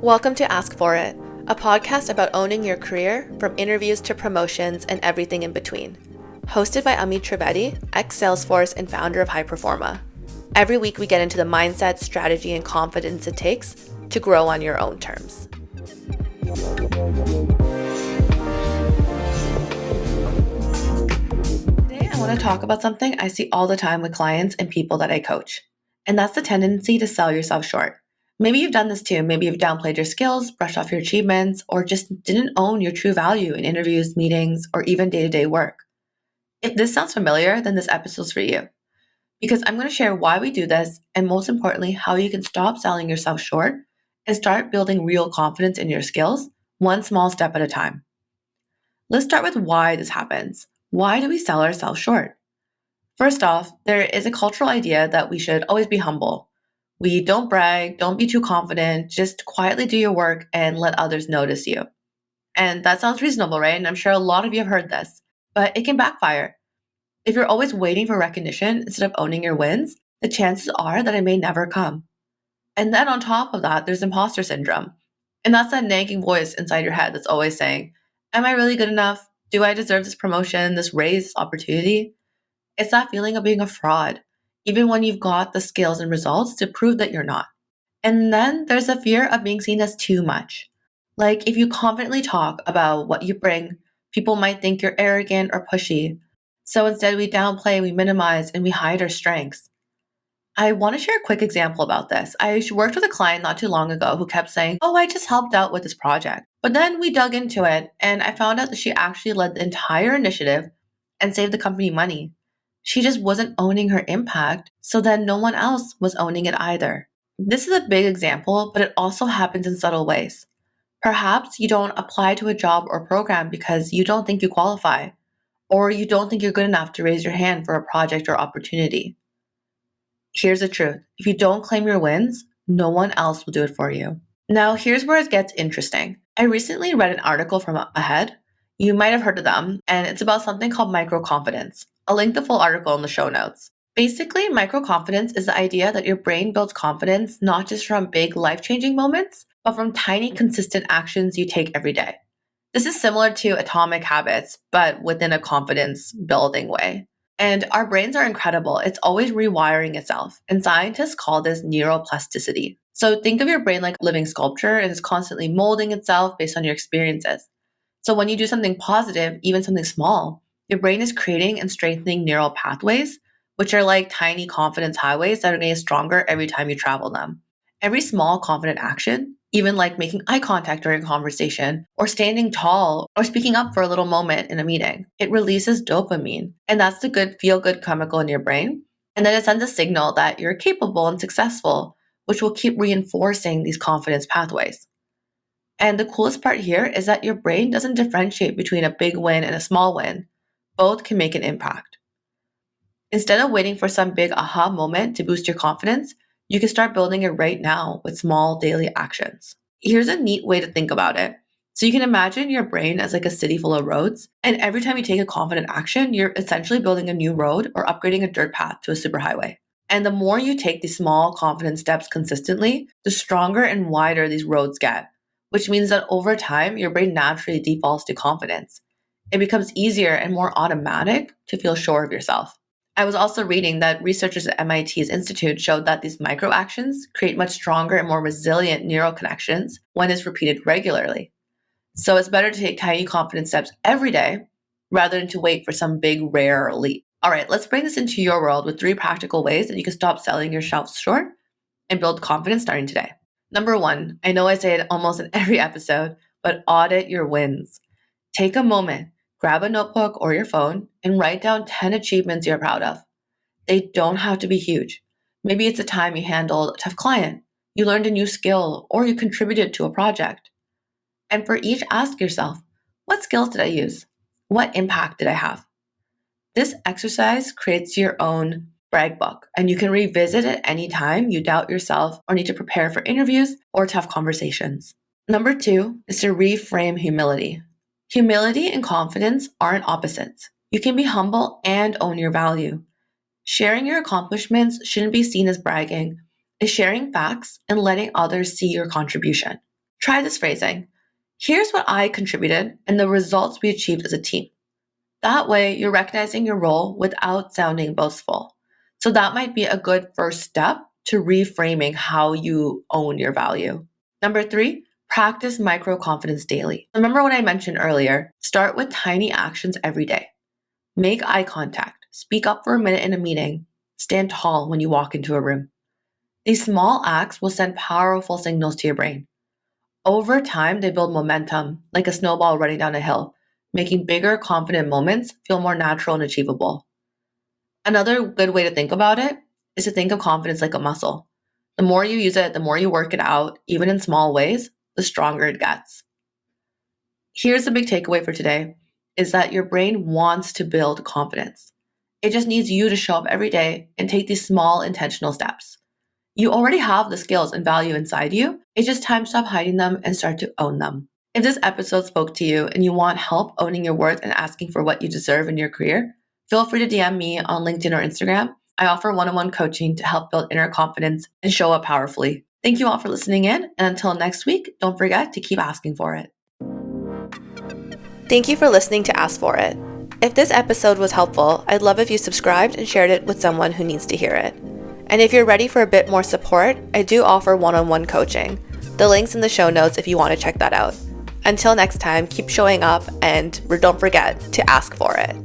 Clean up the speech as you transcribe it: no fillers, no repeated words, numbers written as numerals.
Welcome to Ask For It, a podcast about owning your career, from interviews to promotions and everything in between. Hosted by Amit Trivedi, ex-Salesforce and founder of High Performa. Every week we get into the mindset, strategy, and confidence it takes to grow on your own terms. Today I want to talk about something I see all the time with clients and people that I coach, and that's the tendency to sell yourself short. Maybe you've done this too. Maybe you've downplayed your skills, brushed off your achievements, or just didn't own your true value in interviews, meetings, or even day-to-day work. If this sounds familiar, then this episode's for you. Because I'm going to share why we do this, and most importantly, how you can stop selling yourself short and start building real confidence in your skills, one small step at a time. Let's start with why this happens. Why do we sell ourselves short? First off, there is a cultural idea that we should always be humble. We don't brag, don't be too confident, just quietly do your work and let others notice you. And that sounds reasonable, right? And I'm sure a lot of you have heard this, but it can backfire. If you're always waiting for recognition instead of owning your wins, the chances are that it may never come. And then on top of that, there's imposter syndrome. And that's that nagging voice inside your head that's always saying, am I really good enough? Do I deserve this promotion, this raise, this opportunity? It's that feeling of being a fraud, even when you've got the skills and results to prove that you're not. And then there's a fear of being seen as too much. Like if you confidently talk about what you bring, people might think you're arrogant or pushy. So instead we downplay, we minimize, and we hide our strengths. I want to share a quick example about this. I worked with a client not too long ago who kept saying, oh, I just helped out with this project. But then we dug into it and I found out that she actually led the entire initiative and saved the company money. She just wasn't owning her impact, so then no one else was owning it either. This is a big example, but it also happens in subtle ways. Perhaps you don't apply to a job or program because you don't think you qualify, or you don't think you're good enough to raise your hand for a project or opportunity. Here's the truth. If you don't claim your wins, no one else will do it for you. Now, here's where it gets interesting. I recently read an article from Ahead. You might have heard of them, and it's about something called microconfidence. I'll link the full article in the show notes. Basically, microconfidence is the idea that your brain builds confidence not just from big life-changing moments, but from tiny, consistent actions you take every day. This is similar to atomic habits, but within a confidence-building way. And our brains are incredible. It's always rewiring itself. And scientists call this neuroplasticity. So think of your brain like a living sculpture and it's constantly molding itself based on your experiences. So when you do something positive, even something small, your brain is creating and strengthening neural pathways, which are like tiny confidence highways that are getting stronger every time you travel them. Every small confident action, even like making eye contact during a conversation, or standing tall, or speaking up for a little moment in a meeting, it releases dopamine. And that's the good feel-good chemical in your brain. And then it sends a signal that you're capable and successful, which will keep reinforcing these confidence pathways. And the coolest part here is that your brain doesn't differentiate between a big win and a small win. Both can make an impact. Instead of waiting for some big aha moment to boost your confidence, you can start building it right now with small daily actions. Here's a neat way to think about it. So you can imagine your brain as like a city full of roads, and every time you take a confident action, you're essentially building a new road or upgrading a dirt path to a superhighway. And the more you take these small confident steps consistently, the stronger and wider these roads get, which means that over time, your brain naturally defaults to confidence. It becomes easier and more automatic to feel sure of yourself. I was also reading that researchers at MIT's institute showed that these micro actions create much stronger and more resilient neural connections when it's repeated regularly. So it's better to take tiny confidence steps every day rather than to wait for some big rare leap. All right, let's bring this into your world with 3 practical ways that you can stop selling yourself short and build confidence starting today. Number 1, I know I say it almost in every episode, but audit your wins. Take a moment. Grab a notebook or your phone and write down 10 achievements you're proud of. They don't have to be huge. Maybe it's a time you handled a tough client, you learned a new skill, or you contributed to a project. And for each, ask yourself, what skills did I use? What impact did I have? This exercise creates your own brag book, and you can revisit it anytime you doubt yourself or need to prepare for interviews or tough conversations. Number 2 is to reframe humility. Humility and confidence aren't opposites. You can be humble and own your value. Sharing your accomplishments shouldn't be seen as bragging. It's sharing facts and letting others see your contribution. Try this phrasing. Here's what I contributed and the results we achieved as a team. That way, you're recognizing your role without sounding boastful. So that might be a good first step to reframing how you own your value. Number 3, practice micro confidence daily. Remember what I mentioned earlier? Start with tiny actions every day. Make eye contact, speak up for a minute in a meeting, stand tall when you walk into a room. These small acts will send powerful signals to your brain. Over time, they build momentum, like a snowball running down a hill, making bigger, confident moments feel more natural and achievable. Another good way to think about it is to think of confidence like a muscle. The more you use it, the more you work it out, even in small ways, the stronger it gets. Here's the big takeaway for today is that your brain wants to build confidence. It just needs you to show up every day and take these small intentional steps. You already have the skills and value inside you. It's just time to stop hiding them and start to own them. If this episode spoke to you and you want help owning your worth and asking for what you deserve in your career, feel free to DM me on LinkedIn or Instagram. I offer one-on-one coaching to help build inner confidence and show up powerfully. Thank you all for listening in. And until next week, don't forget to keep asking for it. Thank you for listening to Ask For It. If this episode was helpful, I'd love if you subscribed and shared it with someone who needs to hear it. And if you're ready for a bit more support, I do offer one-on-one coaching. The link's in the show notes if you want to check that out. Until next time, keep showing up and don't forget to ask for it.